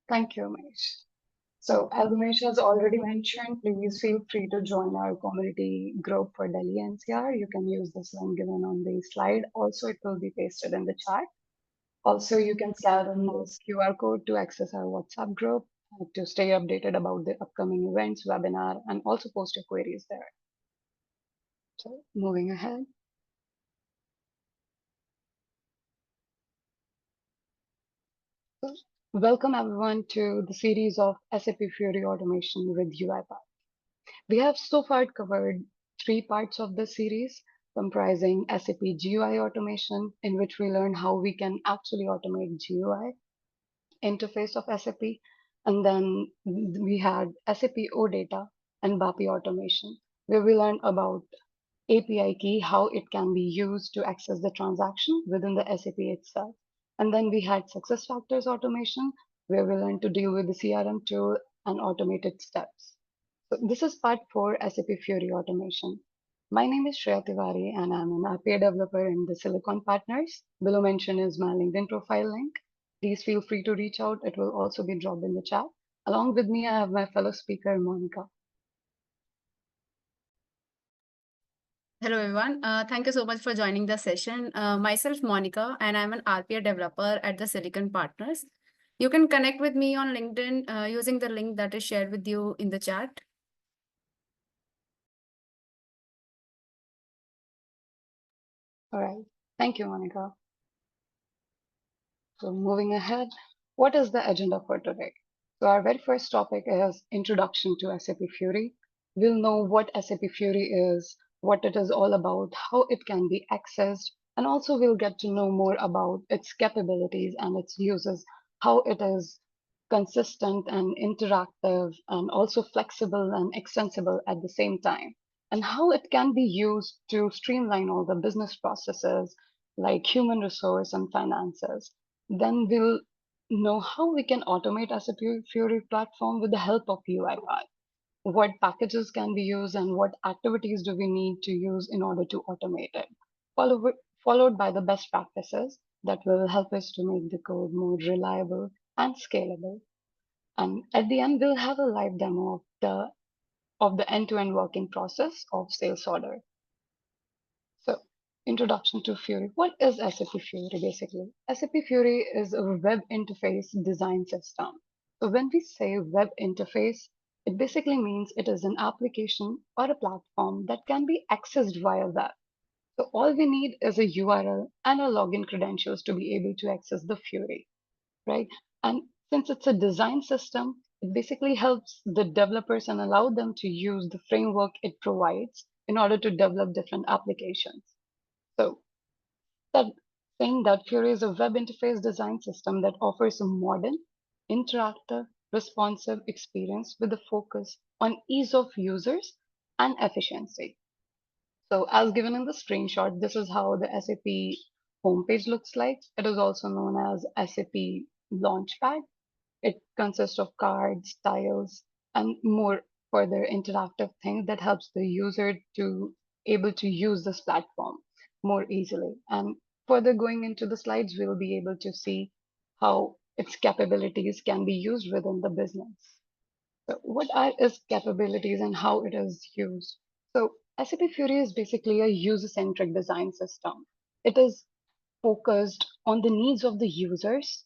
Thank you, Umesh. So, as Umesh has already mentioned, please feel free to join our community group for Delhi NCR. You can use this link given on the slide. Also, it will be pasted in the chat. Also, you can scan this QR code to access our WhatsApp group to stay updated about the upcoming events, webinar, and also post your queries there. So, moving ahead. So, welcome everyone to the series of SAP Fiori automation with UiPath. We have so far covered three parts of the series comprising SAP GUI automation, in which we learn how we can actually automate GUI interface of SAP. And then we had SAP OData and BAPI automation, where we learned about API key, how it can be used to access the transaction within the SAP itself. And then we had success factors automation, where we learned to deal with the CRM tool and automated steps. So this is part 4 SAP Fiori automation. My name is Shreya Tiwari and I'm an RPA developer in the Silicon Partners. Below mention is my LinkedIn profile link. Please feel free to reach out. It will also be dropped in the chat. Along with me, I have my fellow speaker, Monica. Hello, everyone. Thank you so much for joining the session. Myself, Monica, and I'm an RPA developer at the Silicon Partners. You can connect with me on LinkedIn using the link that is shared with you in the chat. All right. Thank you, Monica. So moving ahead, what is the agenda for today? So our very first topic is introduction to SAP Fiori. We'll know what SAP Fiori is, what it is all about, how it can be accessed, and also we'll get to know more about its capabilities and its uses, how it is consistent and interactive and also flexible and extensible at the same time, and how it can be used to streamline all the business processes like human resource and finances. Then we'll know how we can automate SAP Fiori platform with the help of UiPath. What packages can be used and what activities do we need to use in order to automate it. Followed by the best practices that will help us to make the code more reliable and scalable. And at the end, we'll have a live demo of the end-to-end working process of sales order. So, introduction to Fiori. What is SAP Fiori basically? SAP Fiori is a web interface design system. So, when we say web interface, it basically means it is an application or a platform that can be accessed via web. So, all we need is a URL and a login credentials to be able to access the Fiori, right? And since it's a design system, it basically helps the developers and allow them to use the framework it provides in order to develop different applications. So that saying that Fury is a web interface design system that offers a modern, interactive, responsive experience with a focus on ease of users and efficiency. So as given in the screenshot, this is how the SAP homepage looks like. It is also known as SAP Launchpad. It consists of cards, tiles, and more further interactive things that helps the user to able to use this platform more easily. And further going into the slides, we'll be able to see how its capabilities can be used within the business. So what are its capabilities and how it is used? So SAP Fury is basically a user-centric design system. It is focused on the needs of the users.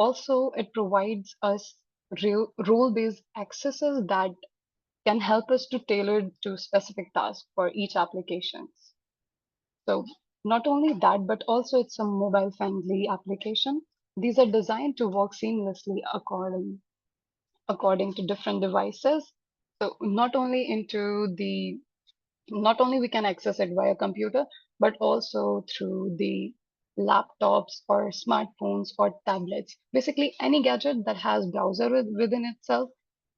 Also, it provides us real role-based accesses that can help us to tailor to specific tasks for each application. So not only that, but also it's a mobile-friendly application. These are designed to work seamlessly according to different devices. So not only we can access it via computer, but also through the laptops or smartphones or tablets. Basically, any gadget that has browser within itself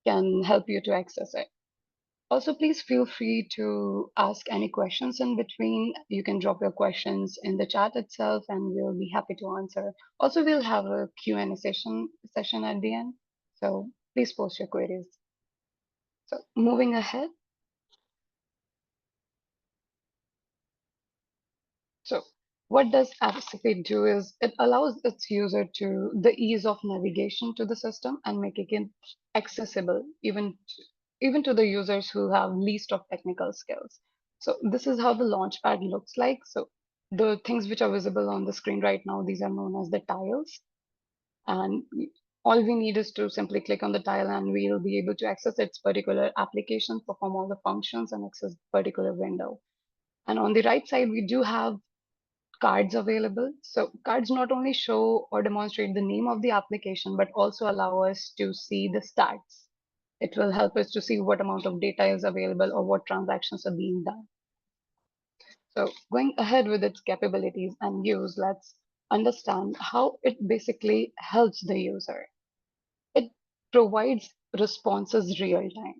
can help you to access it. Also, please feel free to ask any questions in between. You can drop your questions in the chat itself and we'll be happy to answer. Also, we'll have a Q&A session at the end. So please post your queries. So moving ahead. So What does SAP do is it allows its user to the ease of navigation to the system and making it accessible even to the users who have least of technical skills. So this is how the launchpad looks like. So the things which are visible on the screen right now, these are known as the tiles. And all we need is to simply click on the tile and we'll be able to access its particular application, perform all the functions and access the particular window. And on the right side, we do have cards available. So cards not only show or demonstrate the name of the application, but also allow us to see the stats. It will help us to see what amount of data is available or what transactions are being done. So going ahead with its capabilities and use, let's understand how it basically helps the user. It provides responses real time.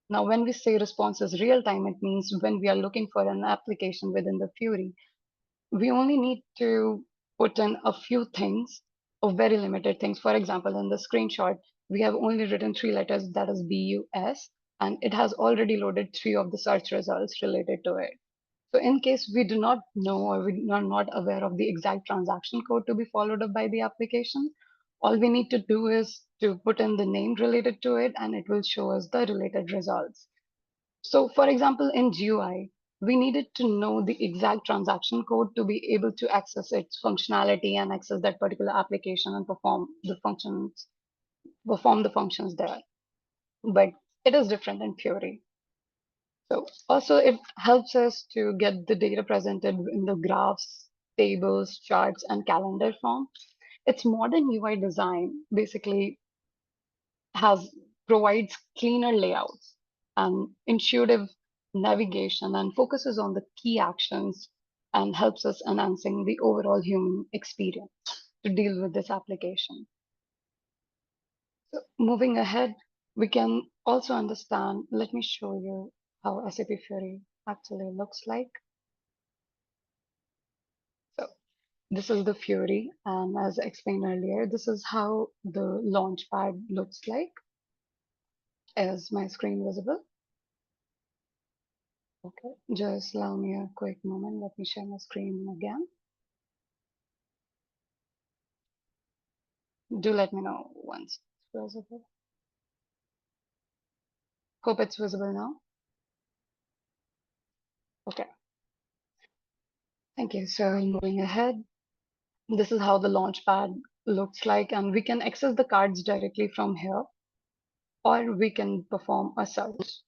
Now, when we say responses real time, it means when we are looking for an application within the Fury, we only need to put in a few things or very limited things. For example, in the screenshot, we have only written three letters, that is BUS, and it has already loaded three of the search results related to it. So in case we do not know or we are not aware of the exact transaction code to be followed up by the application, all we need to do is to put in the name related to it and it will show us the related results. So for example, in GUI, we needed to know the exact transaction code to be able to access its functionality and access that particular application and perform the functions there. But it is different in Fury. So also it helps us to get the data presented in the graphs, tables, charts, and calendar form. Its modern UI design basically has provides cleaner layouts and intuitive navigation and focuses on the key actions and helps us enhancing the overall human experience to deal with this application. So moving ahead, we can also understand, let me show you how SAP Fiori actually looks like. So this is the Fury, and as I explained earlier, this is how the launchpad looks like. Is my screen visible? Okay, just allow me a quick moment. Let me share my screen again. Do let me know once it's visible. Hope it's visible now. Okay, thank you. So moving ahead, this is how the launchpad looks like, and we can access the cards directly from here, or we can perform a search.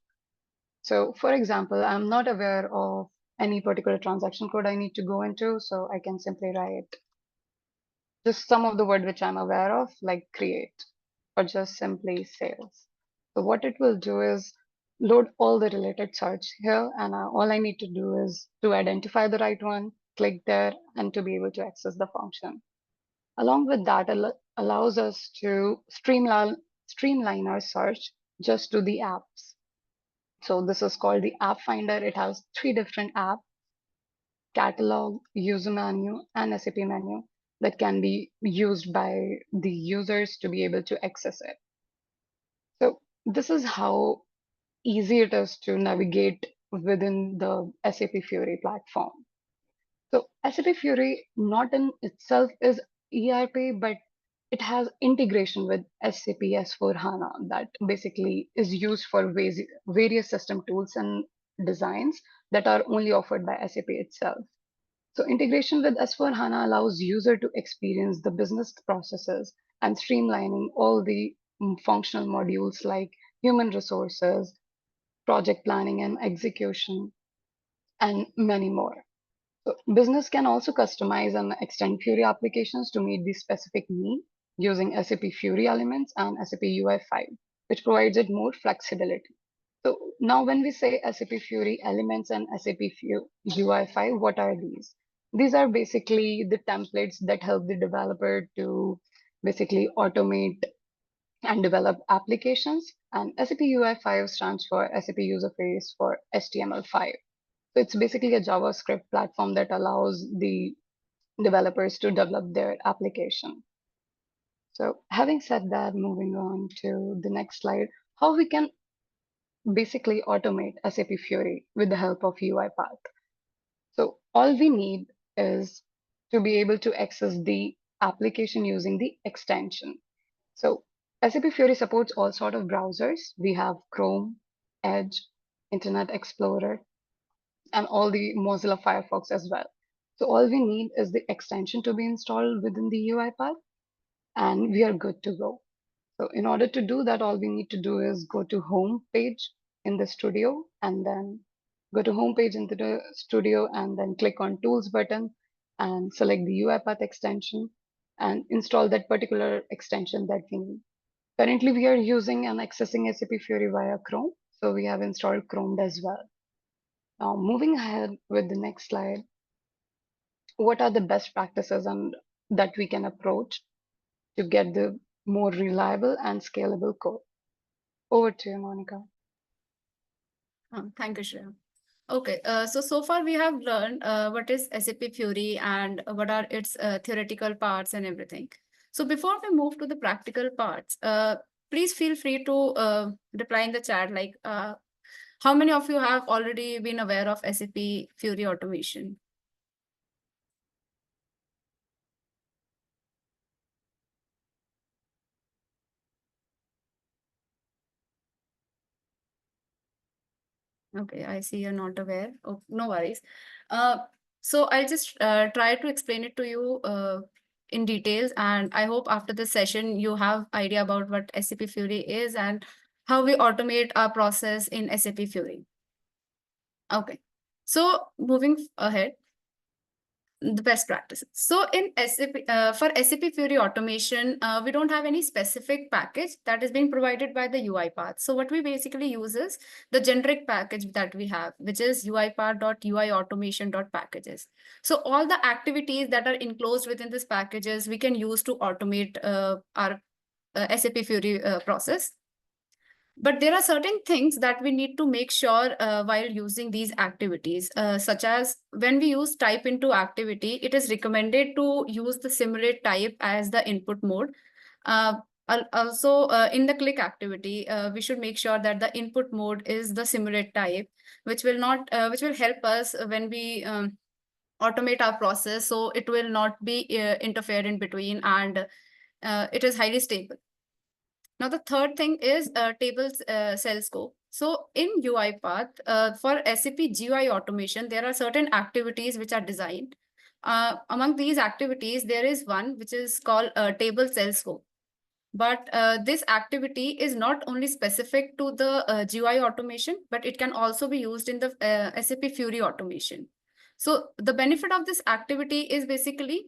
So for example, I'm not aware of any particular transaction code I need to go into, so I can simply write just some of the word which I'm aware of, like create, or just simply sales. So what it will do is load all the related search here, and all I need to do is to identify the right one, click there, and to be able to access the function. Along with that, allows us to streamline our search just to the apps. So this is called the app finder. It has three different apps: catalog, user menu, and SAP menu that can be used by the users to be able to access it. So this is how easy it is to navigate within the SAP Fiori platform. So SAP Fiori not in itself is ERP, but it has integration with SAP S/4HANA that basically is used for various system tools and designs that are only offered by SAP itself. So integration with S/4HANA allows user to experience the business processes and streamlining all the functional modules like human resources, project planning and execution, and many more. So business can also customize and extend Fury applications to meet the specific need using SAP Fury elements and SAP UI5, which provides it more flexibility. So now when we say SAP Fiori elements and SAP UI5, what are these? These are basically the templates that help the developer to basically automate and develop applications. And SAP UI5 stands for SAP User Face for HTML5. So it's basically a JavaScript platform that allows the developers to develop their application. So having said that, moving on to the next slide, how we can basically automate SAP Fiori with the help of UiPath. So all we need is to be able to access the application using the extension. So SAP Fiori supports all sort of browsers. We have Chrome, Edge, Internet Explorer, and all the Mozilla Firefox as well. So all we need is the extension to be installed within the UiPath, and we are good to go. So in order to do that, all we need to do is go to home page in the studio, and then go to home page into the studio, and then click on tools button and select the UiPath extension and install that particular extension that we need. Currently, we are using and accessing SAP Fiori via Chrome, so we have installed Chrome as well. Now, moving ahead with the next slide, what are the best practices and that we can approach to get the more reliable and scalable code? Over to you, Monica. Thank you, Shreya. Okay, so far we have learned what is SAP Fiori and what are its theoretical parts and everything. So before we move to the practical parts, please feel free to reply in the chat, like how many of you have already been aware of SAP Fiori automation? Okay, I see you're not aware. Oh, no worries. So I'll just try to explain it to you in details, and I hope after this session you have idea about what SAP Fiori is and how we automate our process in SAP Fiori. Okay, so moving ahead, the best practices. So in SAP, for SAP Fiori automation, we don't have any specific package that is being provided by the UiPath. So what we basically use is the generic package that we have, which is uipath.uiautomation.packages. So all the activities that are enclosed within this packages, we can use to automate our SAP Fiori process. But there are certain things that we need to make sure while using these activities, such as when we use type into activity, it is recommended to use the simulate type as the input mode. Also, in the click activity, we should make sure that the input mode is the simulate type, which will help us when we automate our process, so it will not be interfered in between, and it is highly stable. Now, the third thing is tables cell scope. So in UiPath, for SAP GUI automation, there are certain activities which are designed. Among these activities, there is one which is called table cell scope. But this activity is not only specific to the GUI automation, but it can also be used in the SAP Fiori automation. So the benefit of this activity is basically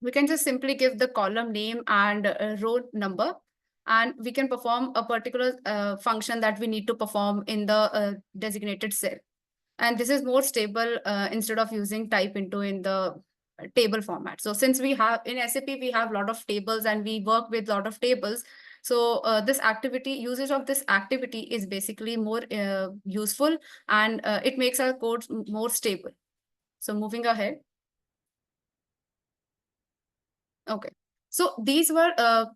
we can just simply give the column name and row number, and we can perform a particular function that we need to perform in the designated cell. And this is more stable instead of using type into in the table format. So since we have in SAP, we have a lot of tables and we work with a lot of tables. So this activity, usage of this activity is basically more useful, and it makes our code more stable. So moving ahead. Okay. So these were the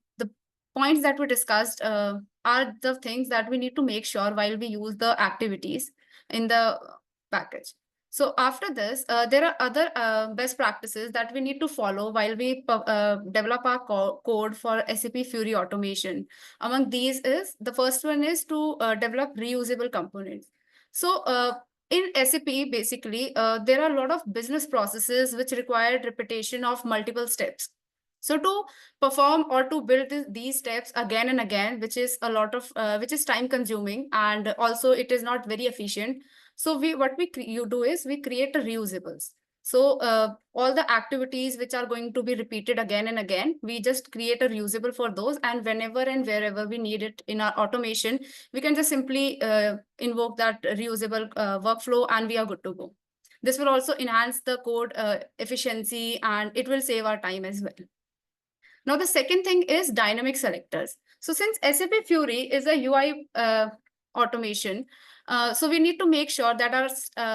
points that we discussed are the things that we need to make sure while we use the activities in the package. So after this, there are other best practices that we need to follow while we develop our code for SAP Fiori automation. Among these is, the first one is to develop reusable components. So in SAP, basically, there are a lot of business processes which require repetition of multiple steps. So to perform or to build these steps again and again, which is a lot of which is time consuming, and also it is not very efficient. So you do is we create a reusables. So all the activities which are going to be repeated again and again, we just create a reusable for those, and whenever and wherever we need it in our automation, we can just simply invoke that reusable workflow, and we are good to go. This will also enhance the code efficiency, and it will save our time as well. Now, the second thing is dynamic selectors. So since SAP Fiori is a UI automation, so we need to make sure that our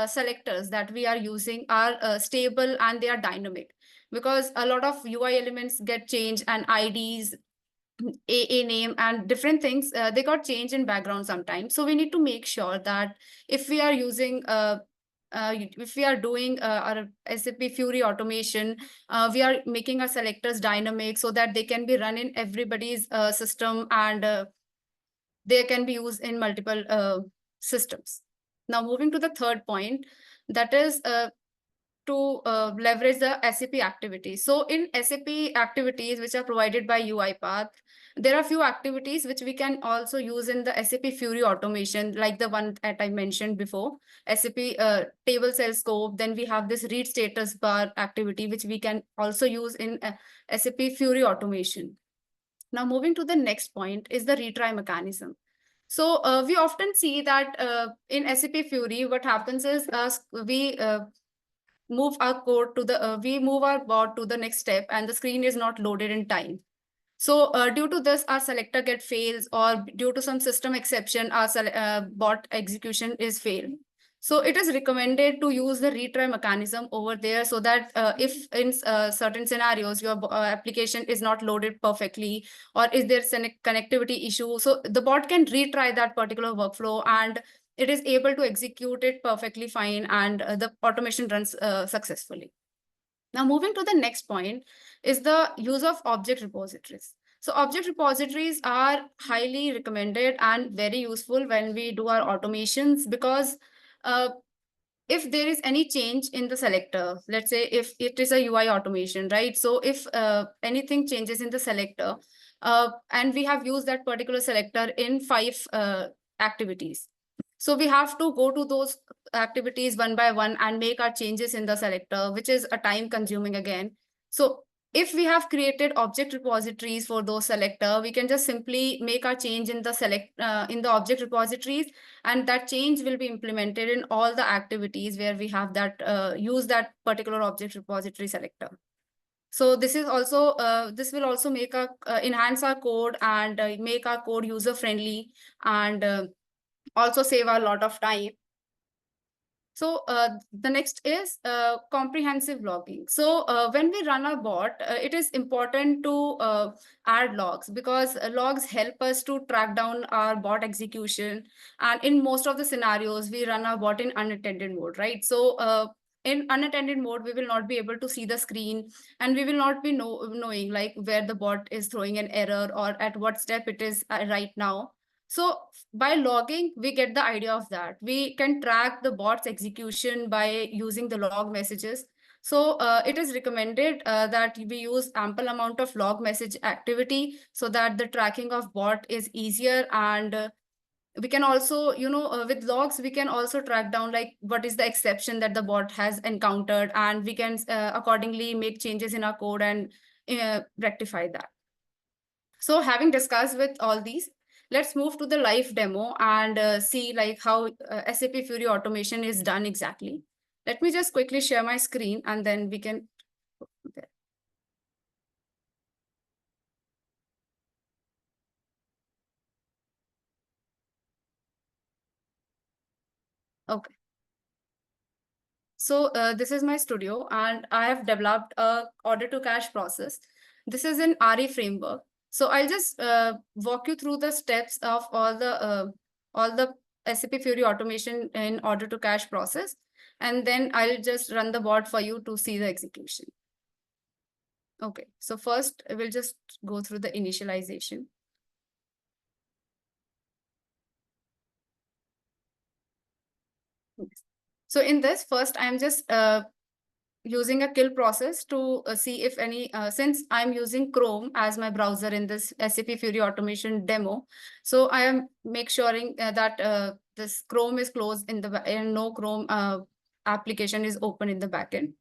selectors that we are using are stable and they are dynamic, because a lot of UI elements get changed, and IDs, AA name, and different things, they got changed in background sometimes. So we need to make sure that if we are using if we are doing our SAP Fiori automation, we are making our selectors dynamic so that they can be run in everybody's system, and they can be used in multiple systems. Now, moving to the third point, that is to leverage the SAP activities. So in SAP activities which are provided by UiPath, there are few activities which we can also use in the SAP Fiori automation, like the one that I mentioned before, SAP table cell scope. Then we have this read status bar activity, which we can also use in SAP Fiori automation. Now, moving to the next point is the retry mechanism. So we often see that in SAP Fiori, what happens is we move our code to the we move our bot to the next step, and the screen is not loaded in time. So due to this, our selector get fails, or due to some system exception, our bot execution is failed. So it is recommended to use the retry mechanism over there, so that if in certain scenarios your application is not loaded perfectly, or is there connectivity issue, so the bot can retry that particular workflow, and it is able to execute it perfectly fine, and the automation runs successfully. Now, moving to the next point is the use of object repositories. So object repositories are highly recommended and very useful when we do our automations, because if there is any change in the selector, let's say if it is a UI automation, right? So if anything changes in the selector, and we have used that particular selector in 5 activities. So we have to go to those activities one by one and make our changes in the selector, which is a time consuming again. So if we have created object repositories for those selector, we can just simply make our change in the in the object repositories, and that change will be implemented in all the activities where we have that use that particular object repository selector. So this is also this will also make our enhance our code, and make our code user friendly, and also save a lot of time. So the next is comprehensive logging. So when we run our bot, it is important to add logs, because logs help us to track down our bot execution. And in most of the scenarios, we run our bot in unattended mode, right? So in unattended mode, we will not be able to see the screen, and we will not be knowing like where the bot is throwing an error, or at what step it is right now. So by logging, we get the idea of that. We can track the bot's execution by using the log messages. So it is recommended that we use ample amount of log message activity, so that the tracking of bot is easier. And we can also, with logs, we can also track down like what is the exception that the bot has encountered, and we can accordingly make changes in our code and rectify that. So having discussed with all these, let's move to the live demo and see like how SAP Fiori automation is done exactly. Let me just quickly share my screen, and then we can. Okay. So this is my studio, and I have developed a order to cash process. This is in RE framework. So I'll just walk you through the steps of all the SAP Fiori automation in order to cash process, and then I'll just run the bot for you to see the execution. Okay, so first we'll just go through the initialization. So in this, first I'm just using a kill process to see if any, since I'm using Chrome as my browser in this SAP Fiori automation demo. So I am make sure that this Chrome is closed in the, and no Chrome application is open in the backend.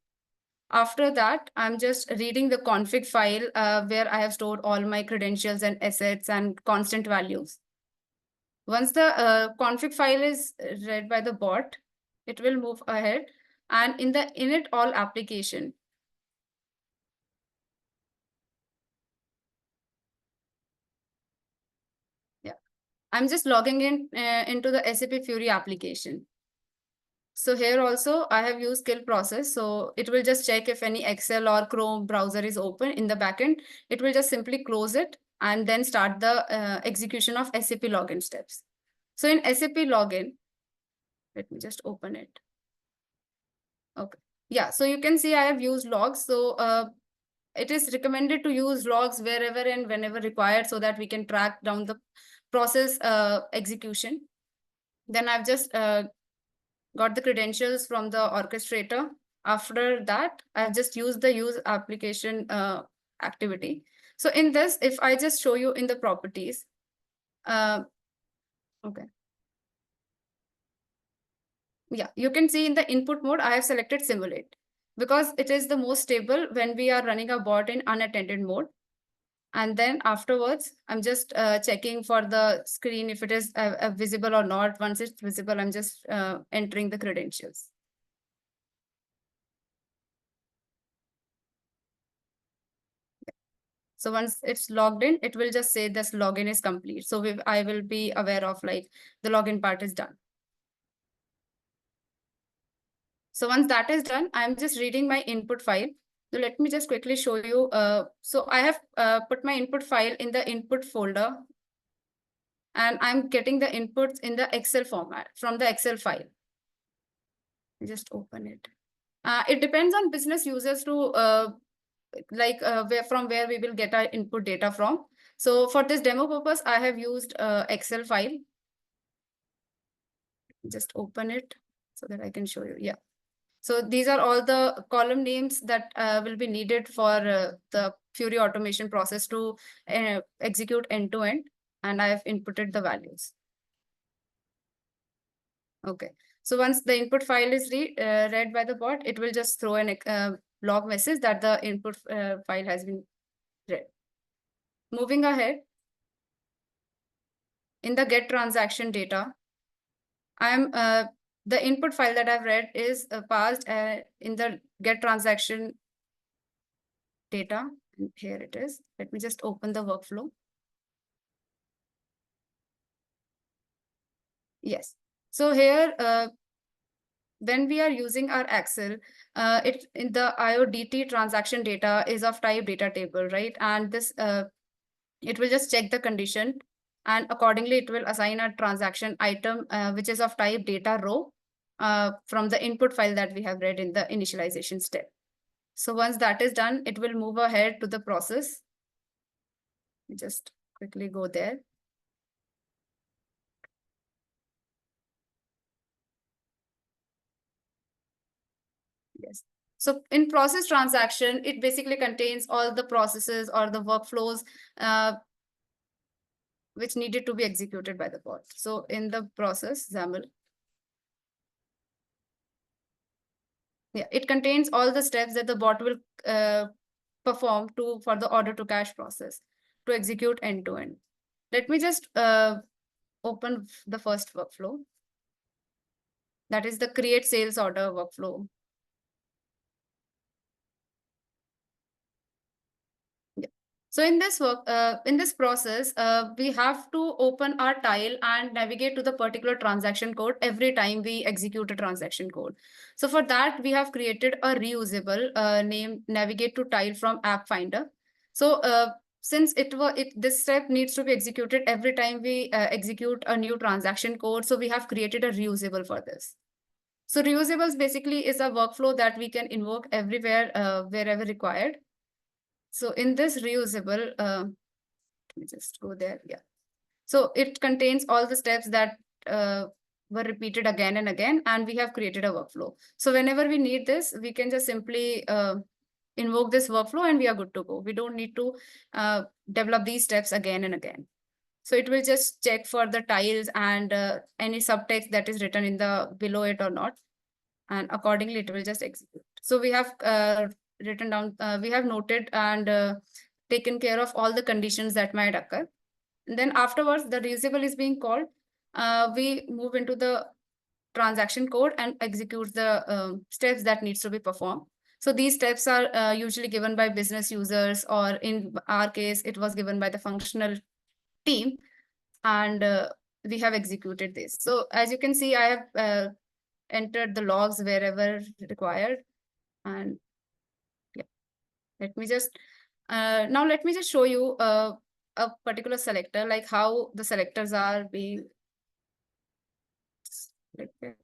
After that, I'm just reading the config file where I have stored all my credentials and assets and constant values. Once the config file is read by the bot, it will move ahead. And in the init all application, yeah, I'm just logging in into the SAP Fiori application. So here also I have used kill process. So it will just check if any Excel or Chrome browser is open in the backend. It will just simply close it and then start the execution of SAP login steps. So in SAP login, let me just open it. Okay. Yeah, so you can see I have used logs. So it is recommended to use logs wherever and whenever required so that we can track down the process execution. Then I've just got the credentials from the orchestrator. After that, I've just used the use application activity. So in this, if I just show you in the properties, okay. Yeah, you can see in the input mode, I have selected simulate because it is the most stable when we are running a bot in unattended mode. And then afterwards, I'm just checking for the screen if it is visible or not. Once it's visible, I'm just entering the credentials. So once it's logged in, it will just say this login is complete. So I will be aware of like the login part is done. So once that is done, I'm just reading my input file. So let me just quickly show you. So I have put my input file in the input folder, and I'm getting the inputs in the Excel format from the Excel file. Just open it. It depends on business users to where we will get our input data from. So for this demo purpose, I have used Excel file. Just open it so that I can show you. Yeah. So these are all the column names that will be needed for the Fiori automation process to execute end to end. And I have inputted the values. Okay. So once the input file is read by the bot, it will just throw an log message that the input file has been read. Moving ahead, in the get transaction data, I'm the input file that I've read is passed in the get transaction data. And here it is. Let me just open the workflow. Yes. So here, when we are using our Excel, it in the IODT transaction data is of type data table, right? And this it will just check the condition, and accordingly it will assign a transaction item which is of type data row from the input file that we have read in the initialization step. So once that is done, it will move ahead to the process. Just quickly go there. Yes. So in process transaction, it basically contains all the processes or the workflows which needed to be executed by the bot. So in the process, XAML, yeah, it contains all the steps that the bot will perform for the order to cash process to execute end to end. Let me just open the first workflow. That is the create sales order workflow. So in this process, we have to open our tile and navigate to the particular transaction code every time we execute a transaction code. So for that, we have created a reusable name navigate to tile from App Finder. So since this step needs to be executed every time we execute a new transaction code, so we have created a reusable for this. So reusables basically is a workflow that we can invoke everywhere, wherever required. So in this reusable, let me just go there. Yeah. So it contains all the steps that were repeated again and again, and we have created a workflow. So whenever we need this, we can just simply invoke this workflow and we are good to go. We don't need to develop these steps again and again. So it will just check for the tiles and any subtext that is written in the below it or not. And accordingly, it will just execute. So we have written down, we have noted and taken care of all the conditions that might occur. And then afterwards, the reusable is being called. We move into the transaction code and execute the steps that needs to be performed. So these steps are usually given by business users, or in our case, it was given by the functional team, and we have executed this. So as you can see, I have entered the logs wherever required. And yeah, let me just now let me just show you a particular selector, like how the selectors are being selected.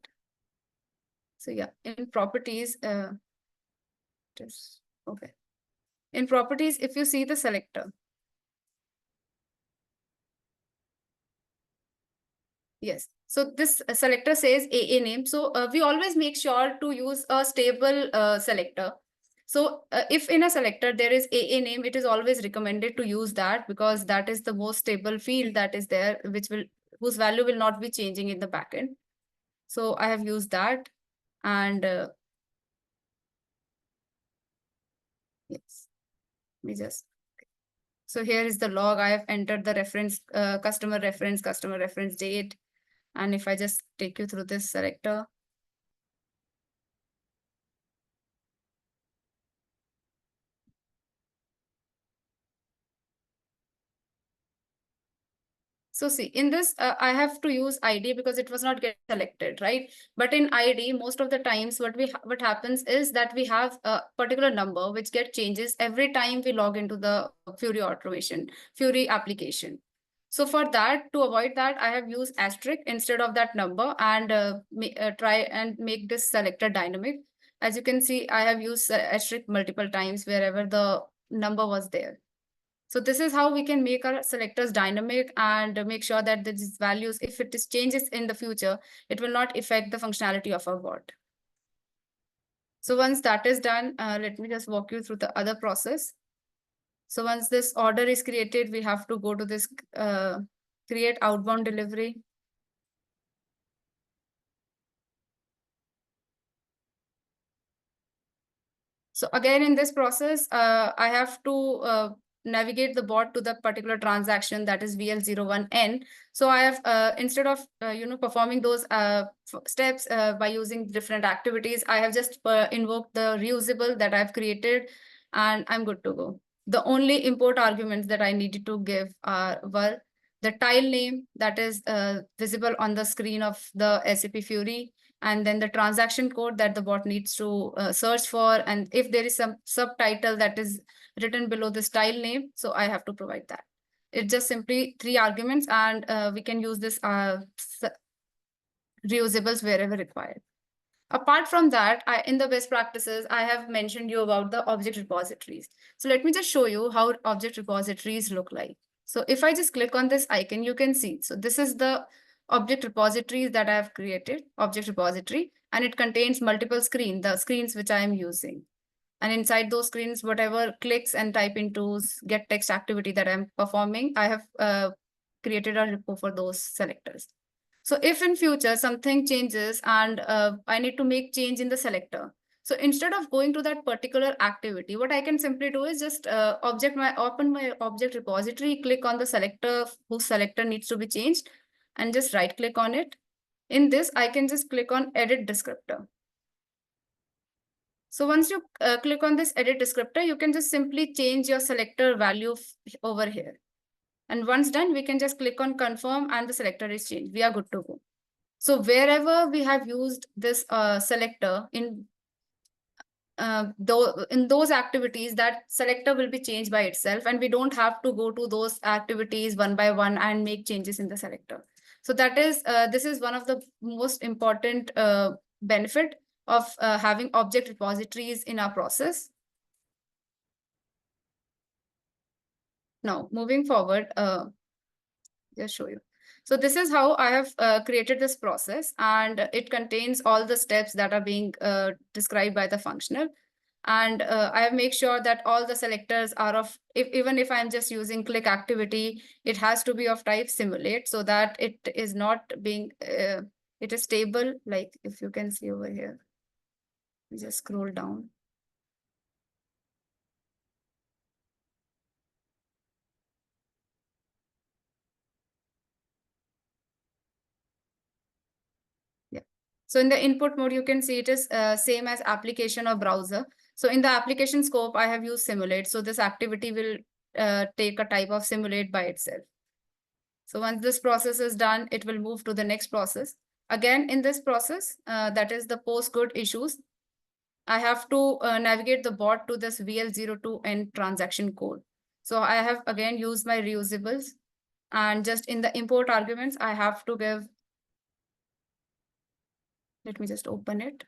So yeah, in properties, just okay. In properties, if you see the selector, yes. So this selector says AA name. So we always make sure to use a stable selector. So if in a selector there is AA name, it is always recommended to use that because that is the most stable field that is there, whose value will not be changing in the backend. So I have used that, and yes, we just. So here is the log. I have entered the reference, customer reference date. And if I just take you through this selector, so see, in this, I have to use ID because it was not get selected, right? But in ID, most of the times, what happens is that we have a particular number which get changes every time we log into the Fiori application. So for that, to avoid that, I have used asterisk instead of that number and try and make this selector dynamic. As you can see, I have used asterisk multiple times wherever the number was there. So this is how we can make our selectors dynamic and make sure that these values, if it is changes in the future, it will not affect the functionality of our bot. So once that is done, let me just walk you through the other process. So once this order is created, we have to go to this create outbound delivery. So again, in this process, I have to navigate the bot to the particular transaction that is VL01N. So I have, instead of, performing those steps by using different activities, I have just invoked the reusable that I've created and I'm good to go. The only import arguments that I needed to give were the tile name that is visible on the screen of the SAP Fiori, and then the transaction code that the bot needs to search for. And if there is some subtitle that is written below the style name, so I have to provide that. It's just simply 3 arguments, and we can use this reusables wherever required. Apart from that, in the best practices, I have mentioned you about the object repositories. So let me just show you how object repositories look like. So if I just click on this icon, you can see. So this is the object repositories that I have created, object repository, and it contains multiple screens, the screens which I am using. And inside those screens, whatever clicks and type into get text activity that I'm performing, I have created a repo for those selectors. So if in future something changes and I need to make change in the selector, so instead of going to that particular activity, what I can simply do is just open my object repository, click on the selector whose selector needs to be changed, and just right click on it. In this, I can just click on edit descriptor. So once you click on this edit descriptor, you can just simply change your selector value over here. And once done, we can just click on confirm and the selector is changed. We are good to go. So wherever we have used this selector in those activities, that selector will be changed by itself, and we don't have to go to those activities one by one and make changes in the selector. So that is this is one of the most important benefit of having object repositories in our process. Now, moving forward, just show you. So this is how I have created this process, and it contains all the steps that are being described by the functional. And I have made sure that all the selectors are of, even if I'm just using click activity, it has to be of type simulate so that it is not being, it is stable. Like if you can see over here, just scroll down. Yeah. So in the input mode, you can see it is same as application or browser. So in the application scope, I have used simulate. So this activity will take a type of simulate by itself. So once this process is done, it will move to the next process. Again, in this process, that is the post good issues, I have to navigate the bot to this VL02N transaction code. So I have again used my reusables, and just in the import arguments, I have to give, let me just open it.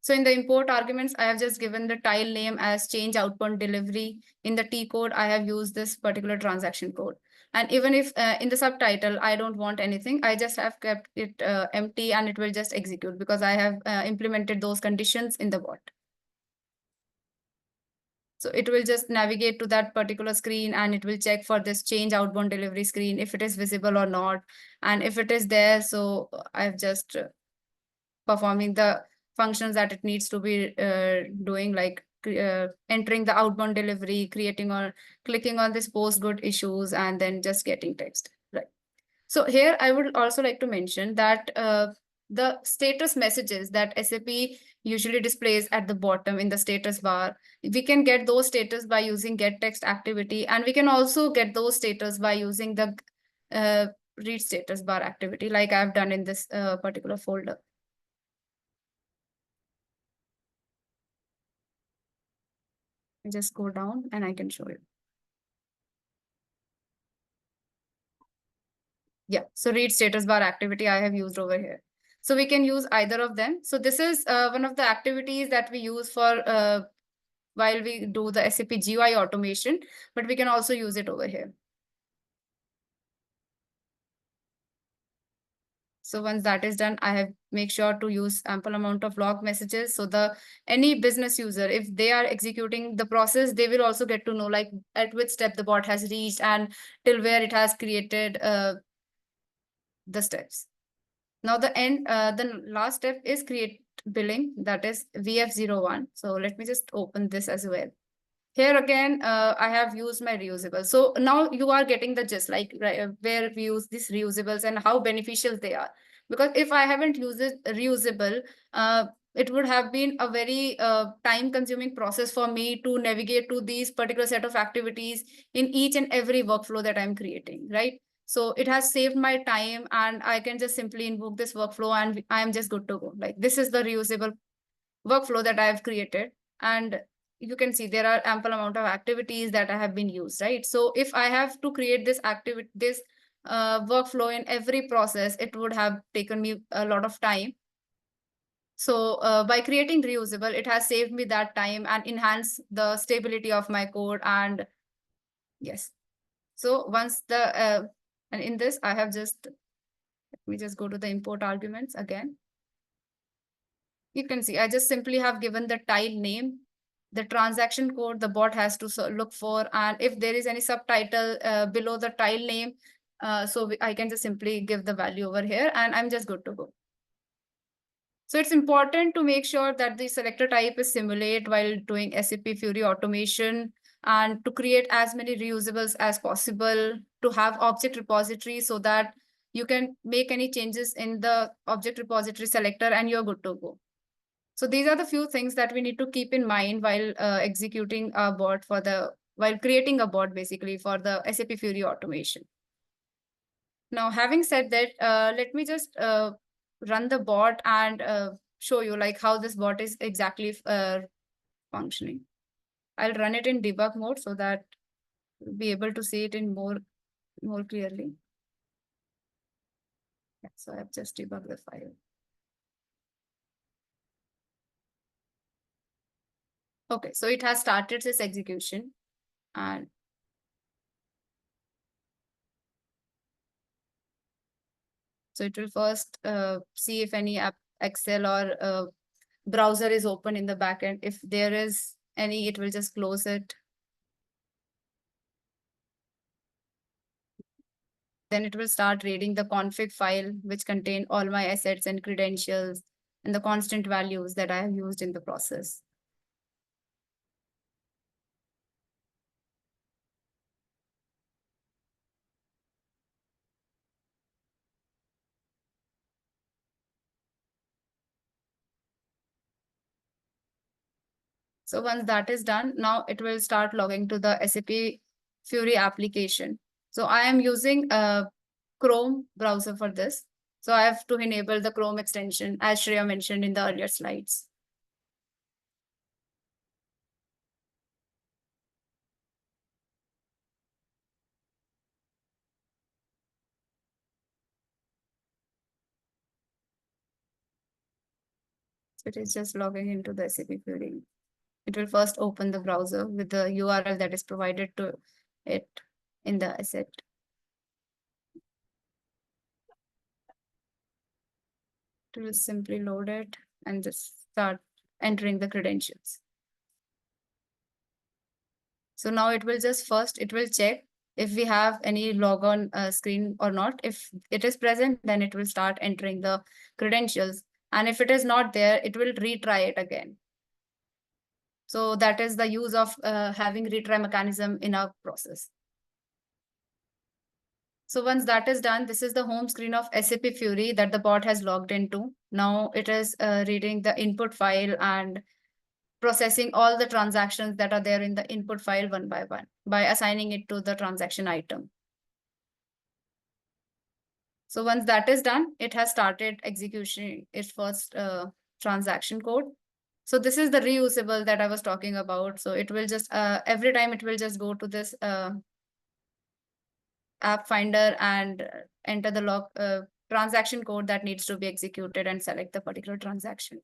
So in the import arguments, I have just given the tile name as change outbound delivery. In the T code, I have used this particular transaction code. And even if in the subtitle, I don't want anything, I just have kept it empty and it will just execute because I have implemented those conditions in the bot. So it will just navigate to that particular screen and it will check for this change outbound delivery screen, if it is visible or not. And if it is there, so I've just performing the functions that it needs to be doing, like entering the outbound delivery, creating or clicking on this post good issues, and then just getting text. Right. So here I would also like to mention that the status messages that SAP usually displays at the bottom in the status bar, we can get those status by using get text activity, and we can also get those status by using the read status bar activity, like I've done in this particular folder. Just go down and I can show you. Yeah, so read status bar activity I have used over here. So we can use either of them. So this is one of the activities that we use for while we do the SAP GUI automation, but we can also use it over here. So once that is done, I have make sure to use ample amount of log messages. So the any business user, if they are executing the process, they will also get to know like at which step the bot has reached and till where it has created the steps. Now the last step is create billing, that is VF01. So let me just open this as well. Here again, I have used my reusable. So now you are getting the gist, like right, where we use these reusables and how beneficial they are. Because if I haven't used it reusable, it would have been a very time-consuming process for me to navigate to these particular set of activities in each and every workflow that I'm creating, right? So it has saved my time and I can just simply invoke this workflow and I'm just good to go. Like this is the reusable workflow that I have created. And you can see there are ample amount of activities that I have been used, right? So if I have to create this activity, this workflow in every process, it would have taken me a lot of time. So by creating reusable, it has saved me that time and enhanced the stability of my code. And yes, so once and in this, I have just, let me just go to the import arguments again. You can see I just simply have given the tile name, the transaction code the bot has to look for, and if there is any subtitle below the tile name, I can just simply give the value over here and I'm just good to go. So it's important to make sure that the selector type is simulate while doing SAP Fiori automation, and to create as many reusables as possible, to have object repository so that you can make any changes in the object repository selector and you're good to go. So these are the few things that we need to keep in mind while executing a bot while creating a bot basically for the SAP Fiori automation. Now, having said that, let me just run the bot and show you like how this bot is exactly functioning. I'll run it in debug mode so that we'll be able to see it in more clearly. Yeah, so I've just debugged the file. Okay, so it has started this execution, and so it will first see if any app, Excel or browser is open in the backend. If there is any, it will just close it. Then it will start reading the config file, which contain all my assets and credentials and the constant values that I have used in the process. So once that is done, now it will start logging to the SAP Fiori application. So I am using a Chrome browser for this. So I have to enable the Chrome extension, as Shreya mentioned in the earlier slides. So it is just logging into the SAP Fiori. It will first open the browser with the URL that is provided to it in the asset. It will simply load it and just start entering the credentials. So now it will just first, it will check if we have any logon screen or not. If it is present, then it will start entering the credentials. And if it is not there, it will retry it again. So that is the use of having retry mechanism in our process. So once that is done, this is the home screen of SAP Fiori that the bot has logged into. Now it is reading the input file and processing all the transactions that are there in the input file one by one by assigning it to the transaction item. So once that is done, it has started execution its first transaction code. So this is the reusable that I was talking about. So it will just, every time it will just go to this app finder and enter the log transaction code that needs to be executed and select the particular transaction.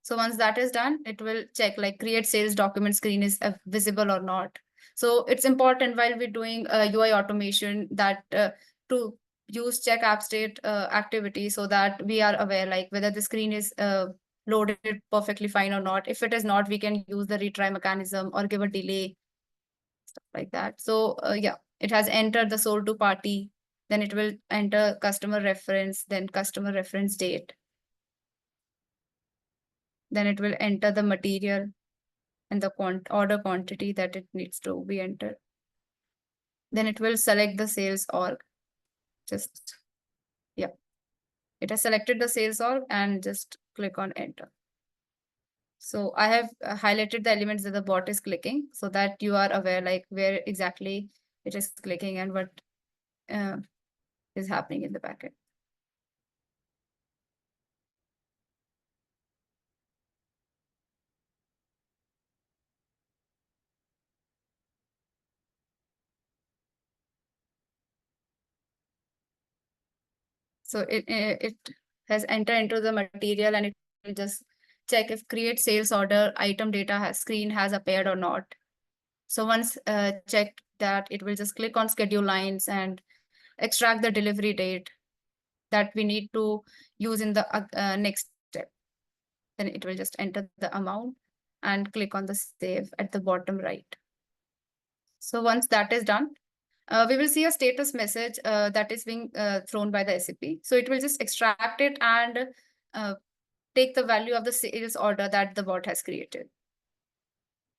So once that is done, it will check like create sales document screen is visible or not. So it's important while we're doing UI automation that to use check app state activity so that we are aware like whether the screen is loaded perfectly fine or not. If it is not, we can use the retry mechanism or give a delay, stuff like that. So yeah, it has entered the sold to party, then it will enter customer reference, then customer reference date. Then it will enter the material and the order quantity that it needs to be entered. Then it will select the sales org. Just, yeah. It has selected the sales org and just click on enter. So I have highlighted the elements that the bot is clicking so that you are aware like where exactly it is clicking and what is happening in the backend. So it has entered into the material and it will just check if create sales order item data screen has appeared or not. So once checked that, it will just click on schedule lines and extract the delivery date that we need to use in the next step. Then it will just enter the amount and click on the save at the bottom right. So once that is done, we will see a status message that is being thrown by the SAP. So it will just extract it and take the value of the sales order that the bot has created.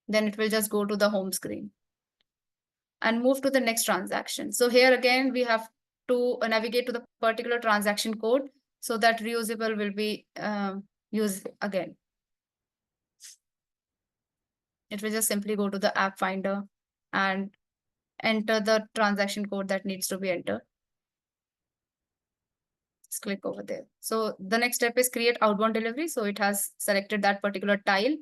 Then it will just go to the home screen and move to the next transaction. So here again, we have to navigate to the particular transaction code so that reusable will be used again. It will just simply go to the app finder and enter the transaction code that needs to be entered. Just click over there. So the next step is create outbound delivery. So it has selected that particular tile.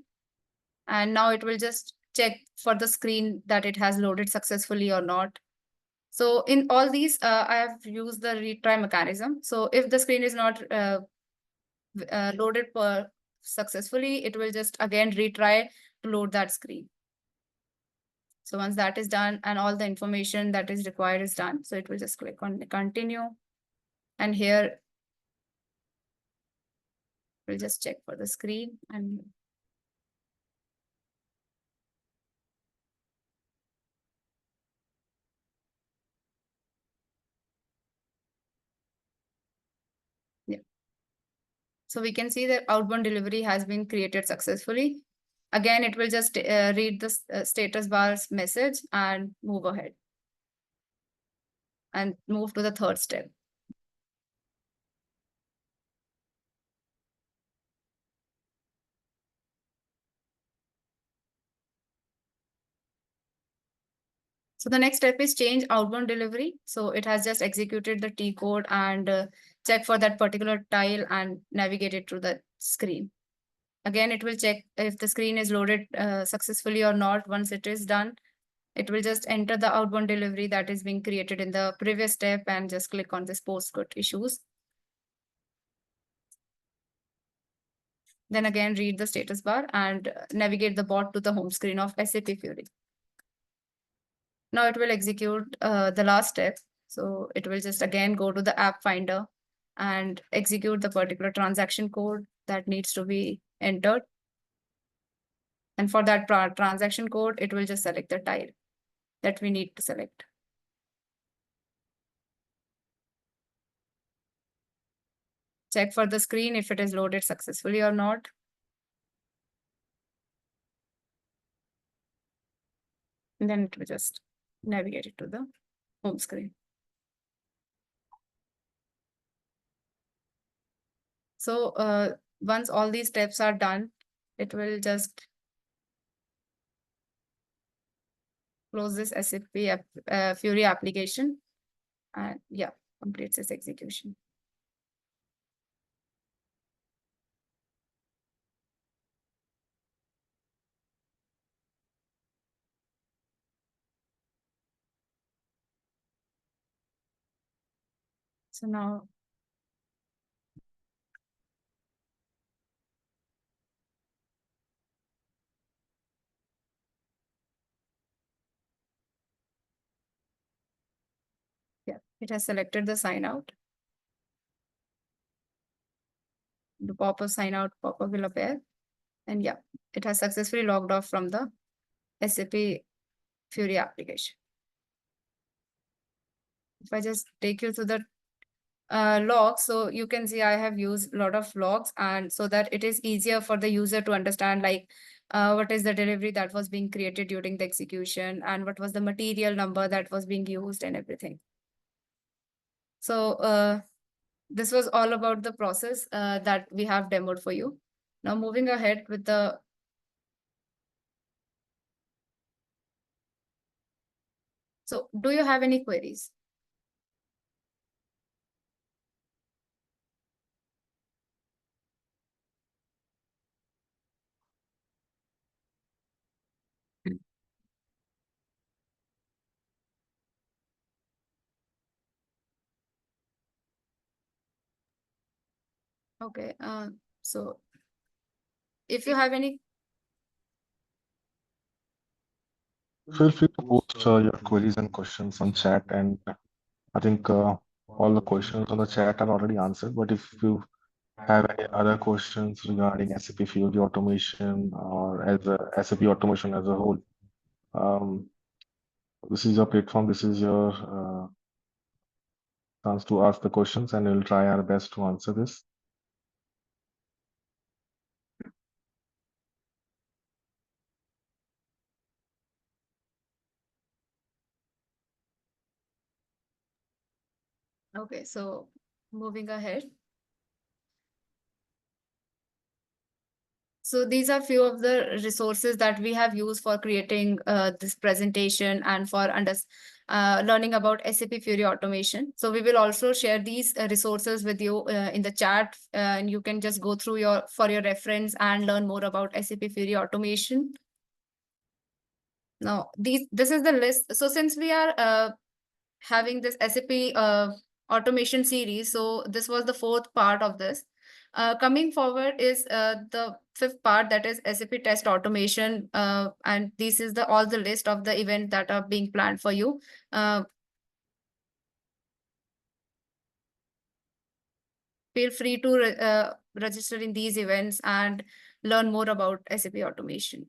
And now it will just check for the screen that it has loaded successfully or not. So in all these, I have used the retry mechanism. So if the screen is not loaded successfully, it will just again retry to load that screen. So once that is done and all the information that is required is done, so it will just click on continue. And here we'll just check for the screen and yeah. So we can see that outbound delivery has been created successfully. Again, it will just read the status bar's message and move ahead and move to the third step. So the next step is change outbound delivery. So it has just executed the T code and check for that particular tile and navigate it through the screen. Again, it will check if the screen is loaded successfully or not. Once it is done, it will just enter the outbound delivery that is being created in the previous step and just click on this postcode issues. Then again, read the status bar and navigate the bot to the home screen of SAP Fiori. Now it will execute the last step. So it will just again go to the app finder and execute the particular transaction code that needs to be entered. And for that transaction code, it will just select the tile that we need to select. Check for the screen if it is loaded successfully or not. And then it will just navigate it to the home screen. So once all these steps are done, it will just close this SAP Fiori application and yeah, completes its execution. So now, yeah, it has selected the sign out. The pop-up sign out pop-up will appear. And yeah, it has successfully logged off from the SAP Fiori application. If I just take you to the logs, so you can see I have used a lot of logs, and so that it is easier for the user to understand like what is the delivery that was being created during the execution and what was the material number that was being used and everything. So this was all about the process that we have demoed for you. Now moving ahead with the so do you have any queries? Okay, so if you have any, Feel free to post your queries and questions on chat, and I think all the questions on the chat are already answered. But if you have any other questions regarding SAP Fiori automation or as a SAP automation as a whole, um, this is your platform. This is your chance to ask the questions, and we'll try our best to answer this. okay, so moving ahead. So these are few of the resources that we have used for creating this presentation and for learning about SAP Fiori automation. So we will also share these resources with you in the chat, and you can just go through for your reference and learn more about SAP Fiori automation. Now, this is the list. So since we are having this SAP automation series, so this was the fourth part of this. Coming forward is the fifth part, that is SAP test automation, and this is all the list of the events that are being planned for you. Feel free to register in these events and learn more about SAP automation.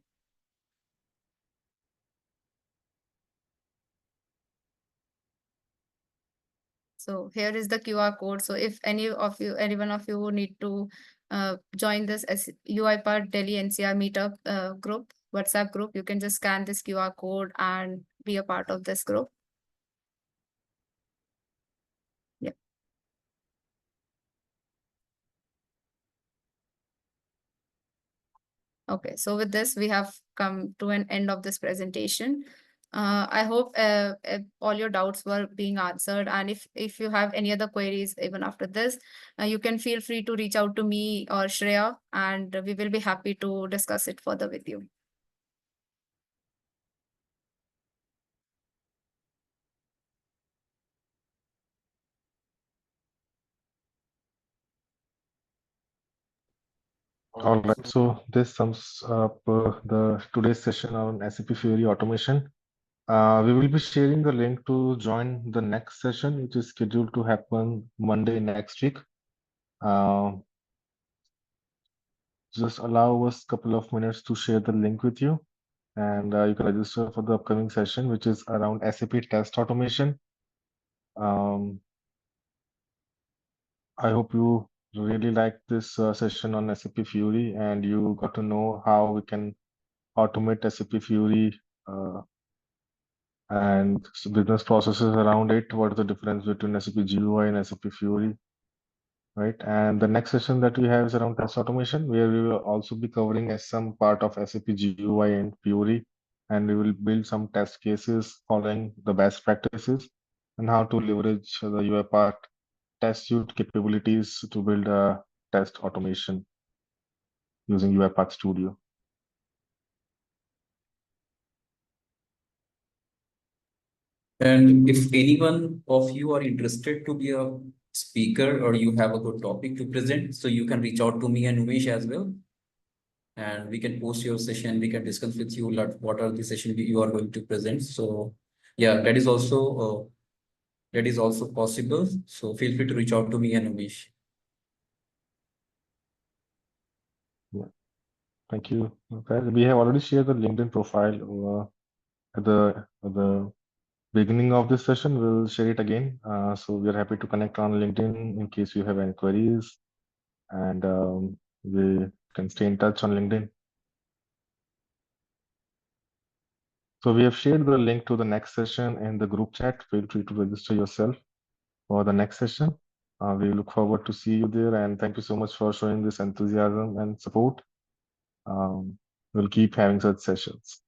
So here is the QR code. So if any one of you need to join this UiPath Delhi NCR meetup group, WhatsApp group, you can just scan this QR code and be a part of this group. Yeah. Okay, so with this, we have come to an end of this presentation. I hope all your doubts were being answered. And if you have any other queries even after this, you can feel free to reach out to me or Shreya, and we will be happy to discuss it further with you. All right, so this sums up the today's session on SAP Fiori automation. We will be sharing the link to join the next session, which is scheduled to happen Monday next week. Just allow us a couple of minutes to share the link with you, and you can register for the upcoming session, which is around SAP test automation. I hope you really like this session on SAP Fiori, and you got to know how we can automate SAP Fiori and business processes around it. What is the difference between SAP GUI and SAP Fiori, right? And the next session that we have is around test automation, where we will also be covering as some part of SAP GUI and Fiori, and we will build some test cases following the best practices and how to leverage the UiPath test suite capabilities to build a test automation using UiPath Studio. And if anyone of you are interested to be a speaker or you have a good topic to present, so you can reach out to me and Umesh as well. And we can post your session. We can discuss with you what are the session you are going to present. So yeah, that is also possible. So feel free to reach out to me and Umesh. Yeah. Thank you. Okay. We have already shared the LinkedIn profile at the beginning of this session. We'll share it again. So we are happy to connect on LinkedIn in case you have any queries, and we can stay in touch on LinkedIn. So we have shared the link to the next session in the group chat. Feel free to register yourself for the next session. We look forward to see you there, and thank you so much for showing this enthusiasm and support. We'll keep having such sessions.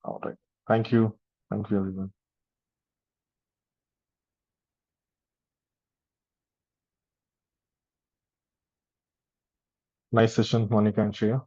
All right. Thank you. Thank you, everyone. Nice session, Monica and Shreya.